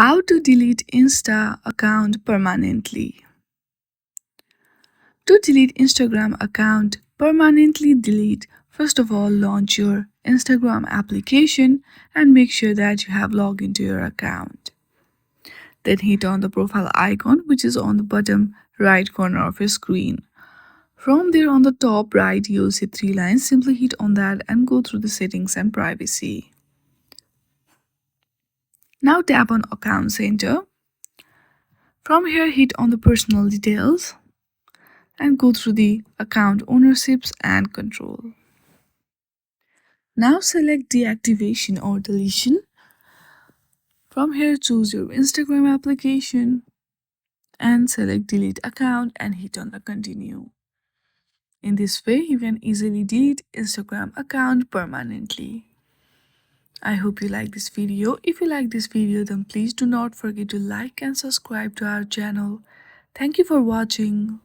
How to delete Insta account permanently. To delete Instagram account permanently delete, first of all launch your Instagram application and make sure that you have logged into your account. Then hit on the profile icon which is on the bottom right corner of your screen. From there on the top right you'll see three lines. Simply hit on that and go through the settings and privacy. Now tap on account center. From here hit on the personal details and go through the account ownerships and control. Now select deactivation or deletion. From here choose your Instagram application and select delete account and hit on the continue. In this way you can easily delete Instagram account permanently. I hope you like this video. If you like this video then please do not forget to like and subscribe to our channel. Thank you for watching.